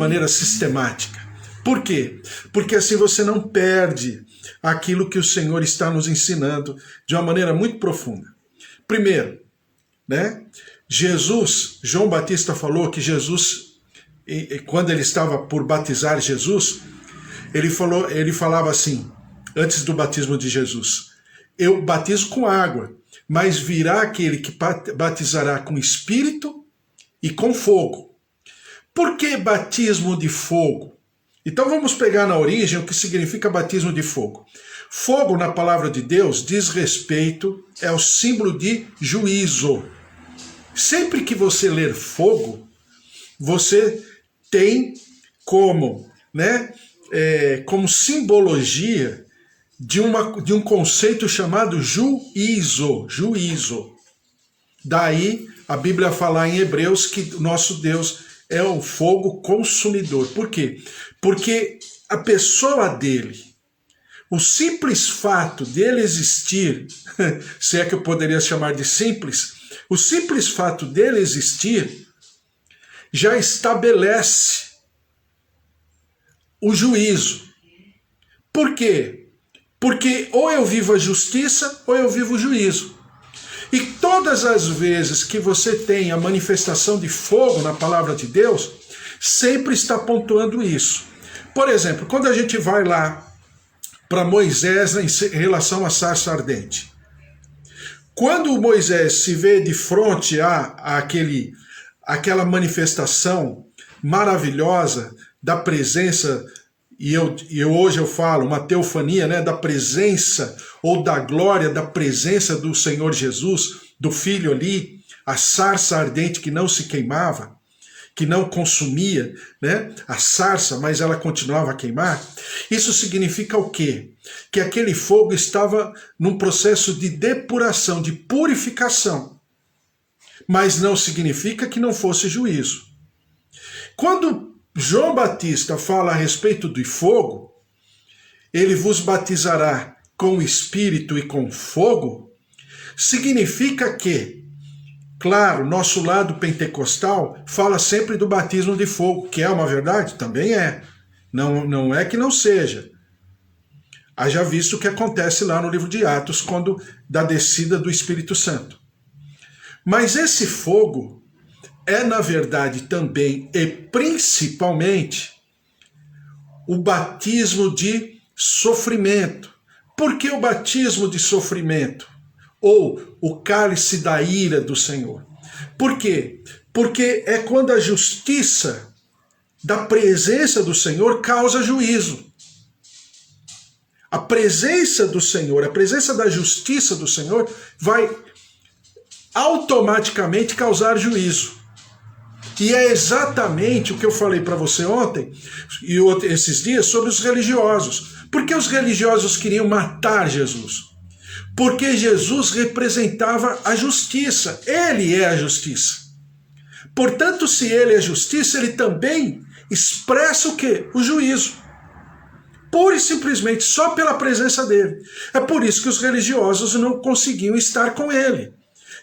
maneira sistemática. Por quê? Porque assim você não perde aquilo que o Senhor está nos ensinando de uma maneira muito profunda. Primeiro, né? João Batista falou que Jesus, quando ele estava por batizar Jesus, ele falava assim, antes do batismo de Jesus: eu batizo com água, mas virá aquele que batizará com Espírito e com fogo. Por que batismo de fogo? Então vamos pegar na origem o que significa batismo de fogo. Fogo, na palavra de Deus, diz respeito, é o símbolo de juízo. Sempre que você ler fogo, você tem como, né, como simbologia de um conceito chamado juízo. Daí a Bíblia fala em Hebreus que o nosso Deus é o fogo consumidor. Por quê? Porque a pessoa dele, o simples fato dele existir, se é que eu poderia chamar de simples, o simples fato dele existir já estabelece o juízo. Por quê? Porque ou eu vivo a justiça ou eu vivo o juízo. E todas as vezes que você tem a manifestação de fogo na palavra de Deus, sempre está pontuando isso. Por exemplo, quando a gente vai lá para Moisés em relação à sarça ardente. Quando Moisés se vê de frente àquela manifestação maravilhosa da presença, e hoje eu falo uma teofania, né, da presença ou da glória da presença do Senhor Jesus, do Filho ali, a sarça ardente que não se queimava, que não consumia, né, a sarça, mas ela continuava a queimar. Isso significa o quê? Que aquele fogo estava num processo de depuração, de purificação. Mas não significa que não fosse juízo. Quando João Batista fala a respeito do fogo, ele vos batizará com espírito e com fogo, significa que, claro, nosso lado pentecostal fala sempre do batismo de fogo, que é uma verdade? Também é. Não é que não seja. Haja visto o que acontece lá no livro de Atos, quando da descida do Espírito Santo. Mas esse fogo é, na verdade, também e principalmente o batismo de sofrimento. Por que o batismo de sofrimento? Ou o cálice da ira do Senhor? Por quê? Porque é quando a justiça da presença do Senhor causa juízo. A presença do Senhor, a presença da justiça do Senhor vai automaticamente causar juízo. E é exatamente o que eu falei para você ontem e esses dias sobre os religiosos. Por que os religiosos queriam matar Jesus? Porque Jesus representava a justiça. Ele é a justiça. Portanto, se ele é justiça, ele também expressa o quê? O juízo. Pura e simplesmente, só pela presença dele. É por isso que os religiosos não conseguiam estar com ele.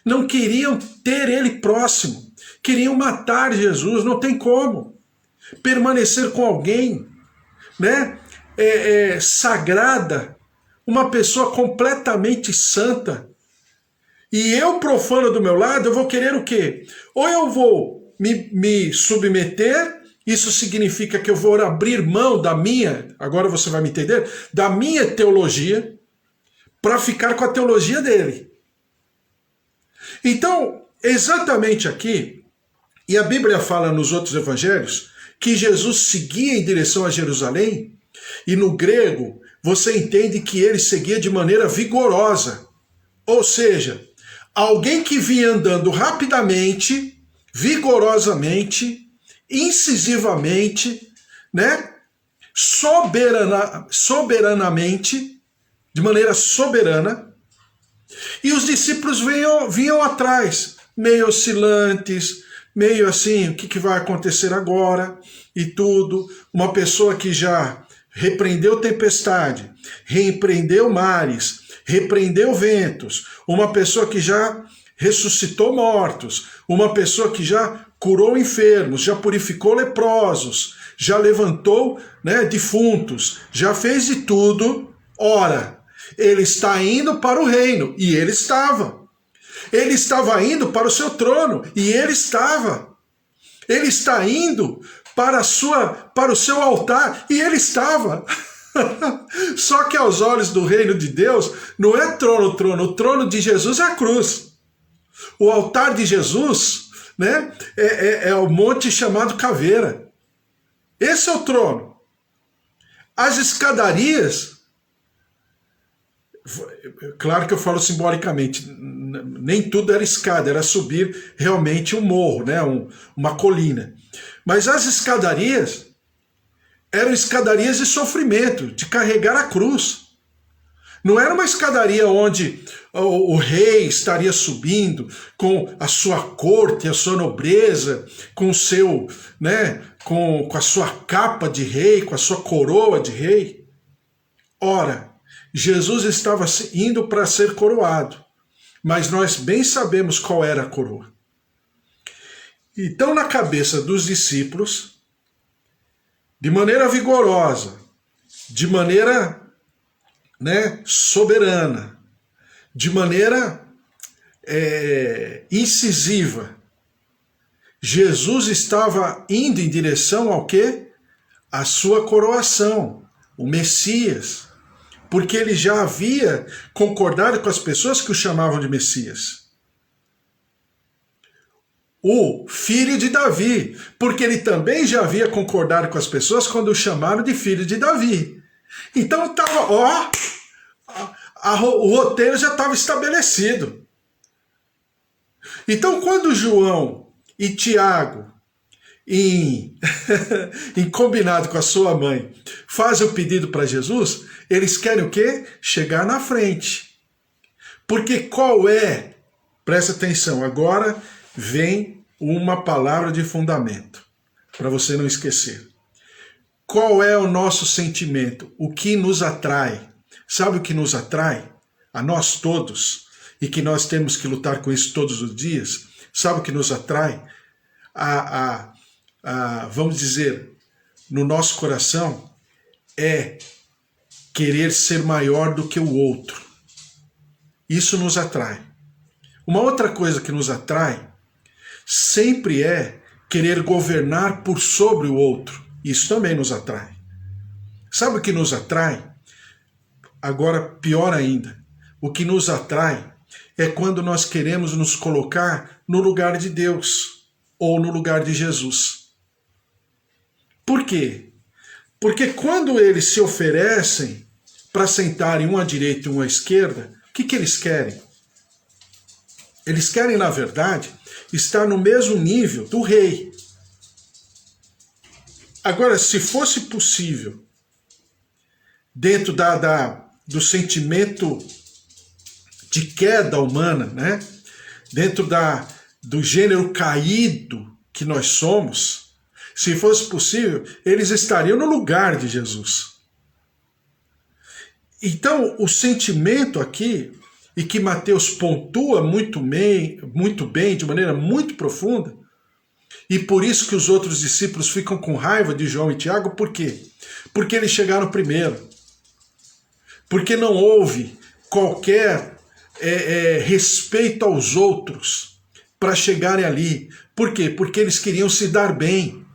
Não queriam ter ele próximo. Queriam matar Jesus, não tem como. Permanecer com alguém, né, sagrada, uma pessoa completamente santa. E eu, profano do meu lado, eu vou querer o quê? Ou eu vou me submeter, isso significa que eu vou abrir mão da minha, agora você vai me entender, da minha teologia, para ficar com a teologia dele. Então, exatamente aqui, e a Bíblia fala nos outros evangelhos, que Jesus seguia em direção a Jerusalém, e no grego você entende que ele seguia de maneira vigorosa. Ou seja, alguém que vinha andando rapidamente, vigorosamente, incisivamente, né, soberanamente, de maneira soberana, e os discípulos vinham atrás, meio oscilantes, meio assim, o que vai acontecer agora e tudo. Uma pessoa que já repreendeu tempestade, repreendeu mares, repreendeu ventos, uma pessoa que já ressuscitou mortos, uma pessoa que já curou enfermos, já purificou leprosos, já levantou, né, defuntos, já fez de tudo. Ora, ele está indo para o reino, e ele estava. Ele estava indo para o seu trono, e ele estava. Ele está indo para o seu altar, e ele estava. Só que aos olhos do reino de Deus, não é trono, o trono de Jesus é a cruz. O altar de Jesus, né, é o monte chamado Caveira. Esse é o trono. As escadarias, claro que eu falo simbolicamente, nem tudo era escada, era subir realmente um morro, né, uma colina. Mas as escadarias eram escadarias de sofrimento, de carregar a cruz. Não era uma escadaria onde o rei estaria subindo com a sua corte, a sua nobreza, com o seu, né, com a sua capa de rei, com a sua coroa de rei. Ora, Jesus estava indo para ser coroado, mas nós bem sabemos qual era a coroa. Então, na cabeça dos discípulos, de maneira vigorosa, de maneira, né, soberana, de maneira incisiva, Jesus estava indo em direção ao quê? A sua coroação, o Messias, porque ele já havia concordado com as pessoas que o chamavam de Messias. O filho de Davi, porque ele também já havia concordado com as pessoas quando o chamaram de filho de Davi. Então estava, o roteiro já estava estabelecido. Então quando João e Tiago, em combinado com a sua mãe, fazem o pedido para Jesus, eles querem o quê? Chegar na frente. Porque qual é? Presta atenção, agora vem uma palavra de fundamento, para você não esquecer. Qual é o nosso sentimento? O que nos atrai? Sabe o que nos atrai? A nós todos, e que nós temos que lutar com isso todos os dias. Sabe o que nos atrai? Vamos dizer, no nosso coração, é querer ser maior do que o outro. Isso nos atrai. Uma outra coisa que nos atrai sempre é querer governar por sobre o outro. Isso também nos atrai. Sabe o que nos atrai? Agora, pior ainda, o que nos atrai é quando nós queremos nos colocar no lugar de Deus ou no lugar de Jesus. Por quê? Porque quando eles se oferecem para sentarem um à direita e um à esquerda, o que eles querem? Eles querem, na verdade, estar no mesmo nível do rei. Agora, se fosse possível, dentro do sentimento de queda humana, né? Dentro do gênero caído que nós somos, se fosse possível, eles estariam no lugar de Jesus. Então, o sentimento aqui, e que Mateus pontua muito bem, de maneira muito profunda, e por isso que os outros discípulos ficam com raiva de João e Tiago, por quê? Porque eles chegaram primeiro. Porque não houve qualquer respeito aos outros para chegarem ali. Por quê? Porque eles queriam se dar bem.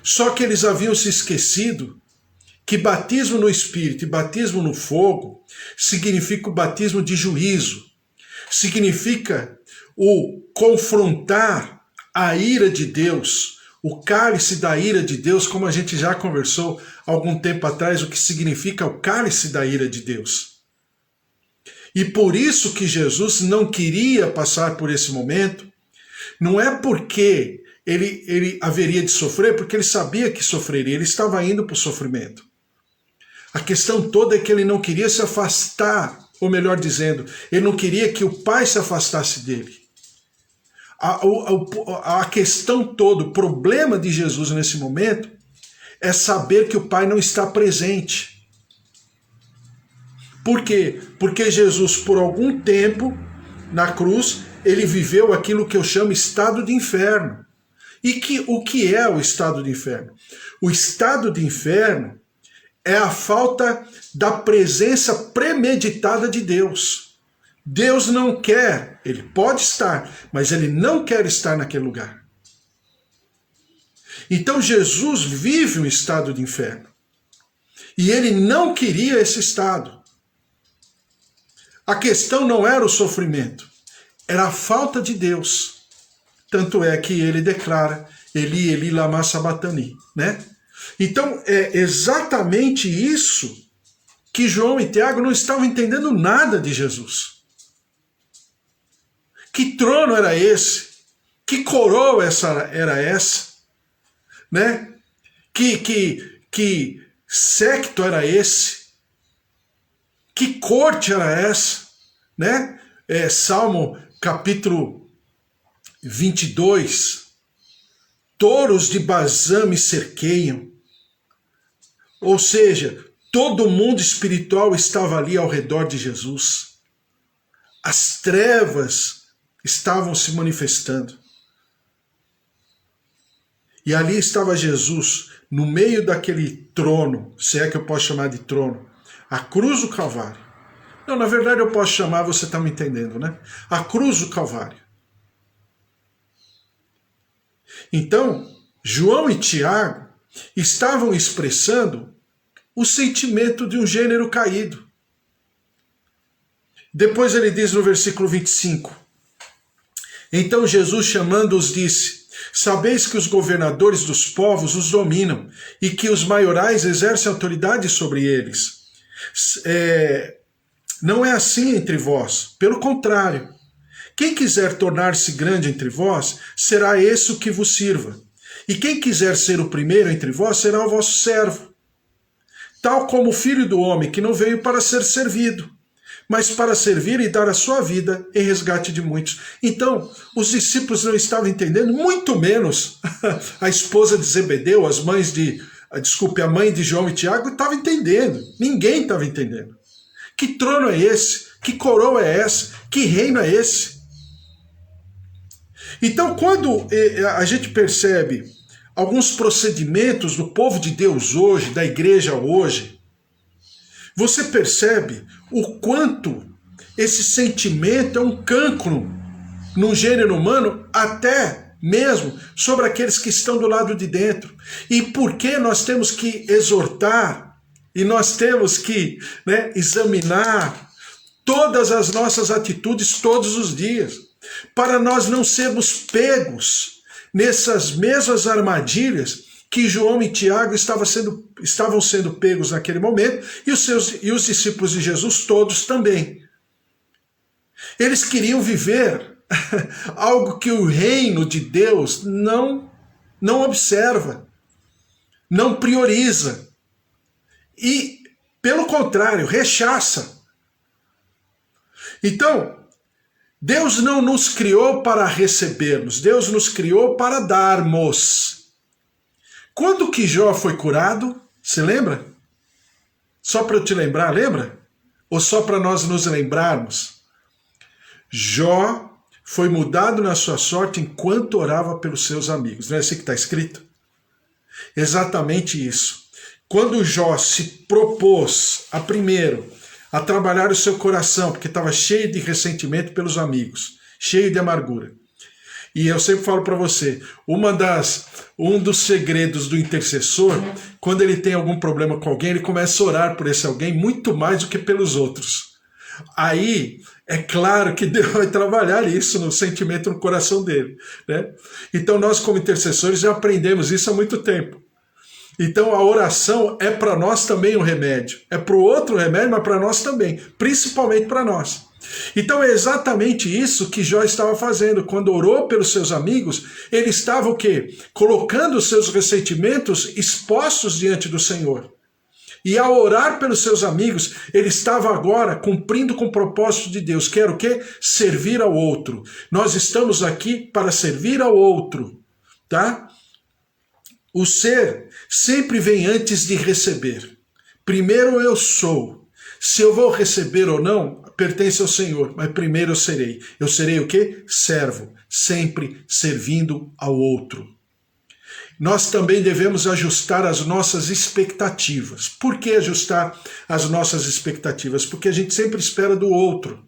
Só que eles haviam se esquecido que batismo no Espírito e batismo no fogo significa o batismo de juízo. Significa o confrontar a ira de Deus, o cálice da ira de Deus, como a gente já conversou há algum tempo atrás, o que significa o cálice da ira de Deus. E por isso que Jesus não queria passar por esse momento, não é porque ele haveria de sofrer, porque ele sabia que sofreria, ele estava indo para o sofrimento. A questão toda é que ele não queria se afastar, ou melhor dizendo, ele não queria que o Pai se afastasse dele. A questão toda, o problema de Jesus nesse momento é saber que o Pai não está presente. Por quê? Porque Jesus, por algum tempo, na cruz, ele viveu aquilo que eu chamo estado de inferno. O que é o estado de inferno? O estado de inferno é a falta da presença premeditada de Deus. Deus não quer, ele pode estar, mas ele não quer estar naquele lugar. Então Jesus vive um estado de inferno. E ele não queria esse estado. A questão não era o sofrimento, era a falta de Deus. Tanto é que ele declara, Eli, Eli, lama sabatani, né? Então é exatamente isso que João e Tiago não estavam entendendo nada de Jesus. Que trono era esse? Que coroa era essa? Né? Que séquito era esse? Que corte era essa? Né? Salmo capítulo 22. Touros de Bazã me cerqueiam. Ou seja, todo mundo espiritual estava ali ao redor de Jesus. As trevas estavam se manifestando. E ali estava Jesus, no meio daquele trono, se é que eu posso chamar de trono, a cruz do Calvário. Não, na verdade eu posso chamar, você está me entendendo, né? A cruz do Calvário. Então, João e Tiago estavam expressando o sentimento de um gênero caído. Depois ele diz no versículo 25, então Jesus chamando-os disse, sabeis que os governadores dos povos os dominam e que os maiorais exercem autoridade sobre eles. Não é assim entre vós, pelo contrário. Quem quiser tornar-se grande entre vós, será esse o que vos sirva. E quem quiser ser o primeiro entre vós, será o vosso servo. Tal como o Filho do Homem, que não veio para ser servido, mas para servir e dar a sua vida em resgate de muitos. Então, os discípulos não estavam entendendo, muito menos a esposa de Zebedeu, a mãe de João e Tiago, estava entendendo. Ninguém estava entendendo. Que trono é esse? Que coroa é essa? Que reino é esse? Então, quando a gente percebe alguns procedimentos do povo de Deus hoje, da igreja hoje, você percebe o quanto esse sentimento é um cancro no gênero humano, até mesmo sobre aqueles que estão do lado de dentro. E por que nós temos que exortar e nós temos que examinar todas as nossas atitudes todos os dias, para nós não sermos pegos nessas mesmas armadilhas que João e Tiago estavam sendo pegos naquele momento, e os discípulos de Jesus todos também. Eles queriam viver algo que o reino de Deus não observa, não prioriza, e, pelo contrário, rechaça. Então, Deus não nos criou para recebermos, Deus nos criou para darmos. Quando que Jó foi curado? Você lembra? Só para eu te lembrar, lembra? Ou só para nós nos lembrarmos? Jó foi mudado na sua sorte enquanto orava pelos seus amigos. Não é assim que está escrito? Exatamente isso. Quando Jó se propôs a trabalhar o seu coração, porque estava cheio de ressentimento pelos amigos, cheio de amargura. E eu sempre falo para você, um dos segredos do intercessor, quando ele tem algum problema com alguém, ele começa a orar por esse alguém muito mais do que pelos outros. Aí, é claro que Deus vai trabalhar isso no sentimento, no coração dele, né? Então nós como intercessores já aprendemos isso há muito tempo. Então a oração é para nós também um remédio. É para o outro remédio, mas para nós também, principalmente para nós. Então é exatamente isso que Jó estava fazendo. Quando orou pelos seus amigos, ele estava o quê? Colocando os seus ressentimentos expostos diante do Senhor. E ao orar pelos seus amigos, ele estava agora cumprindo com o propósito de Deus, que era o quê? Servir ao outro. Nós estamos aqui para servir ao outro, tá? O ser sempre vem antes de receber. Primeiro eu sou. Se eu vou receber ou não, pertence ao Senhor, mas primeiro eu serei. Eu serei o quê? Servo, sempre servindo ao outro. Nós também devemos ajustar as nossas expectativas. Por que ajustar as nossas expectativas? Porque a gente sempre espera do outro.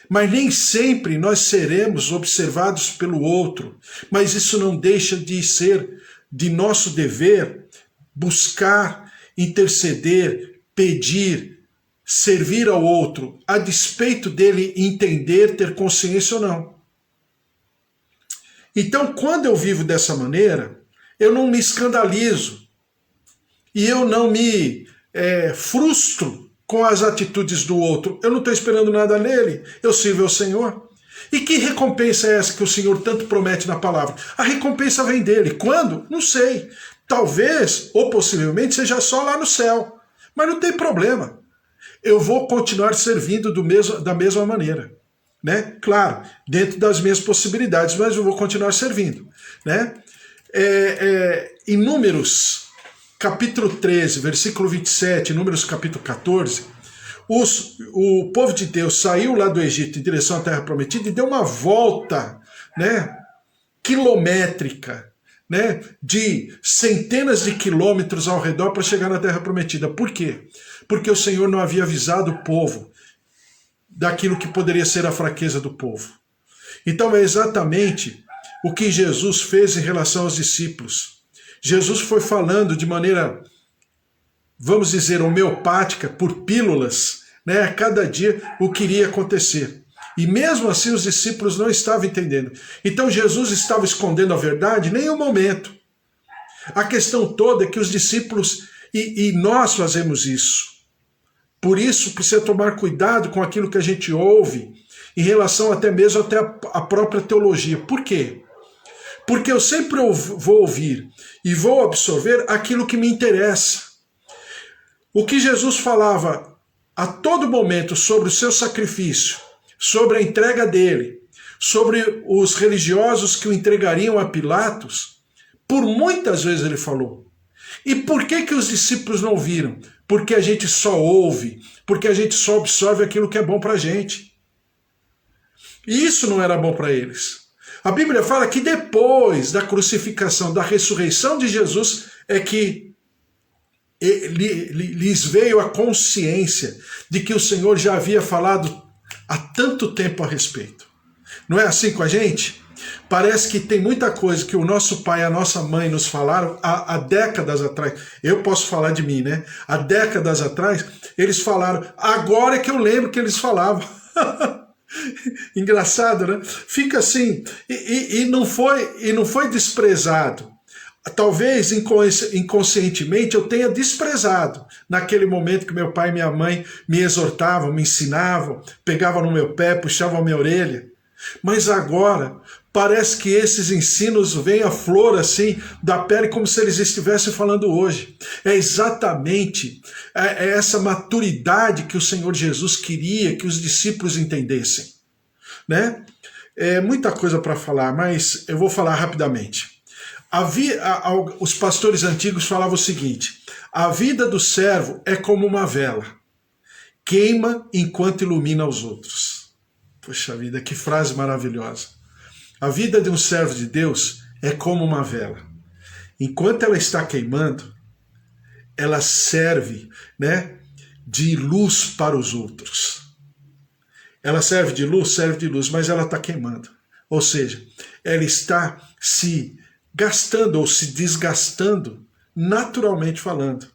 Mas nem sempre nós seremos observados pelo outro. Mas isso não deixa de ser de nosso dever buscar, interceder, pedir, servir ao outro, a despeito dele entender, ter consciência ou não. Então, quando eu vivo dessa maneira, eu não me escandalizo e eu não me frustro com as atitudes do outro. Eu não estou esperando nada nele, eu sirvo ao Senhor. E que recompensa é essa que o Senhor tanto promete na palavra? A recompensa vem dele. Quando? Não sei. Talvez, ou possivelmente, seja só lá no céu. Mas não tem problema. Eu vou continuar servindo da mesma maneira. Né? Claro, dentro das minhas possibilidades, mas eu vou continuar servindo. Né? Em Números, capítulo 13, versículo 27, Números capítulo 14, o povo de Deus saiu lá do Egito em direção à Terra Prometida e deu uma volta, né, quilométrica, né, de centenas de quilômetros ao redor para chegar na Terra Prometida. Por quê? Porque o Senhor não havia avisado o povo daquilo que poderia ser a fraqueza do povo. Então é exatamente o que Jesus fez em relação aos discípulos. Jesus foi falando de maneira, vamos dizer, homeopática, por pílulas, né, a cada dia o que iria acontecer. E mesmo assim os discípulos não estavam entendendo. Então Jesus estava escondendo a verdade em nenhum momento. A questão toda é que os discípulos, e nós fazemos isso. Por isso precisa tomar cuidado com aquilo que a gente ouve, em relação até mesmo à própria teologia. Por quê? Porque eu sempre vou ouvir e vou absorver aquilo que me interessa. O que Jesus falava a todo momento sobre o seu sacrifício, sobre a entrega dele, sobre os religiosos que o entregariam a Pilatos, por muitas vezes ele falou. E por que os discípulos não viram? Porque a gente só ouve, porque a gente só absorve aquilo que é bom para a gente. E isso não era bom para eles. A Bíblia fala que depois da crucificação, da ressurreição de Jesus, é que lhes veio a consciência de que o Senhor já havia falado há tanto tempo a respeito. Não é assim com a gente? Parece que tem muita coisa que o nosso pai e a nossa mãe nos falaram há décadas atrás. Eu posso falar de mim, né? Há décadas atrás, eles falaram. Agora é que eu lembro que eles falavam. Engraçado, né? Fica assim. E não foi desprezado. Talvez inconscientemente eu tenha desprezado naquele momento que meu pai e minha mãe me exortavam, me ensinavam, pegavam no meu pé, puxavam a minha orelha. Mas agora parece que esses ensinos vêm à flor assim da pele como se eles estivessem falando hoje. É exatamente essa maturidade que o Senhor Jesus queria que os discípulos entendessem, né? É muita coisa para falar, mas eu vou falar rapidamente. Os pastores antigos falavam o seguinte: a vida do servo é como uma vela, queima enquanto ilumina os outros. Poxa vida, que frase maravilhosa. A vida de um servo de Deus é como uma vela. Enquanto ela está queimando, ela serve, né, de luz para os outros. Ela serve de luz, mas ela está queimando. Ou seja, ela está se gastando ou se desgastando, naturalmente falando.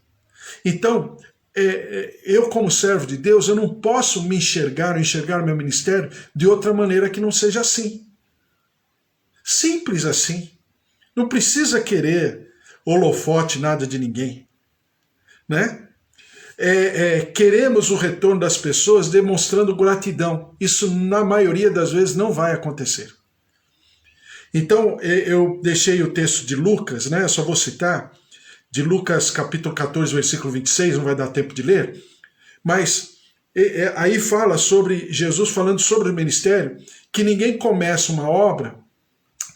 Então, eu como servo de Deus, eu não posso me enxergar o meu ministério de outra maneira que não seja assim. Simples assim. Não precisa querer holofote, nada de ninguém. Né? Queremos o retorno das pessoas demonstrando gratidão. Isso, na maioria das vezes, não vai acontecer. Então, eu deixei o texto de Lucas, né? Só vou citar, de Lucas capítulo 14, versículo 26, não vai dar tempo de ler, mas aí fala sobre Jesus falando sobre o ministério, que ninguém começa uma obra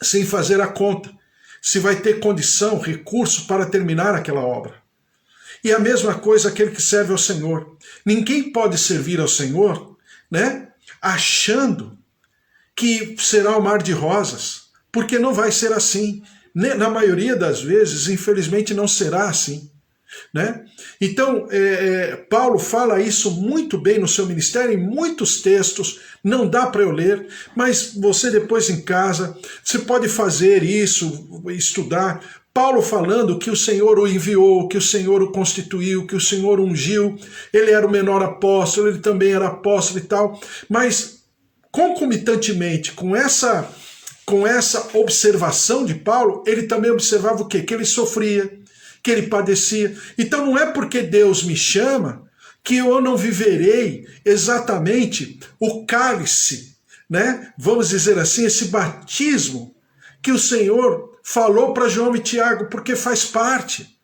sem fazer a conta, se vai ter condição, recurso para terminar aquela obra. E a mesma coisa aquele que serve ao Senhor. Ninguém pode servir ao Senhor, né, achando que será um mar de rosas, porque não vai ser assim. Na maioria das vezes, infelizmente, não será assim. Né? Então, Paulo fala isso muito bem no seu ministério, em muitos textos, não dá para eu ler, mas você depois em casa, você pode fazer isso, estudar. Paulo falando que o Senhor o enviou, que o Senhor o constituiu, que o Senhor o ungiu, ele era o menor apóstolo, ele também era apóstolo e tal, mas concomitantemente com essa observação de Paulo, ele também observava o quê? Que ele sofria, que ele padecia. Então não é porque Deus me chama que eu não viverei exatamente o cálice, né? Vamos dizer assim, esse batismo que o Senhor falou para João e Tiago, porque faz parte.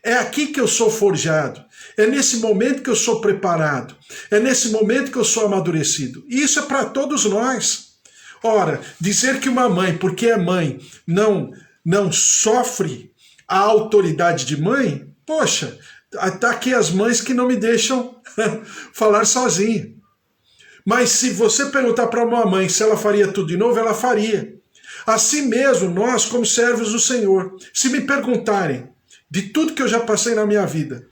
É aqui que eu sou forjado. É nesse momento que eu sou preparado. É nesse momento que eu sou amadurecido. E isso é para todos nós. Ora, dizer que uma mãe, porque é mãe, não sofre a autoridade de mãe, poxa, tá aqui as mães que não me deixam falar sozinha. Mas se você perguntar para uma mãe se ela faria tudo de novo, ela faria. Assim mesmo, nós, como servos do Senhor, se me perguntarem de tudo que eu já passei na minha vida,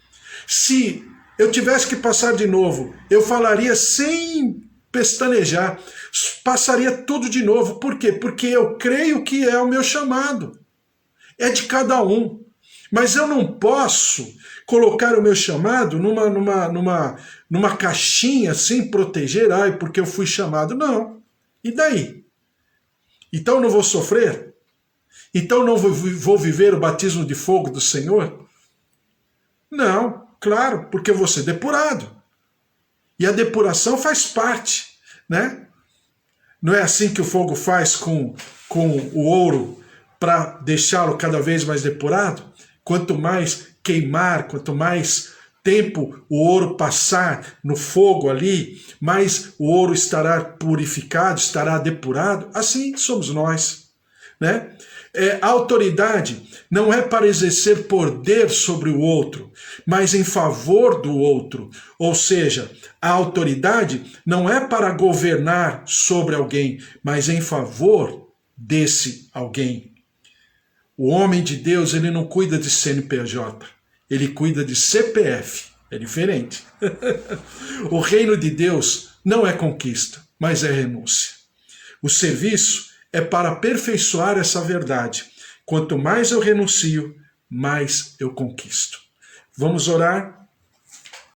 se eu tivesse que passar de novo, eu falaria sem pestanejar, passaria tudo de novo. Por quê? Porque eu creio que é o meu chamado. É de cada um. Mas eu não posso colocar o meu chamado numa caixinha sem proteger, porque eu fui chamado. Não. E daí? Então não vou sofrer? Então não vou viver o batismo de fogo do Senhor? Não, claro, porque eu vou ser depurado. E a depuração faz parte, né? Não é assim que o fogo faz com o ouro para deixá-lo cada vez mais depurado? Quanto mais queimar, quanto mais tempo o ouro passar no fogo ali, mais o ouro estará purificado, estará depurado. Assim somos nós, né? A autoridade não é para exercer poder sobre o outro, mas em favor do outro. Ou seja, a autoridade não é para governar sobre alguém, mas em favor desse alguém. O homem de Deus, ele não cuida de CNPJ, ele cuida de CPF. É diferente. O reino de Deus não é conquista, mas é renúncia. O serviço é para aperfeiçoar essa verdade. Quanto mais eu renuncio, mais eu conquisto. Vamos orar?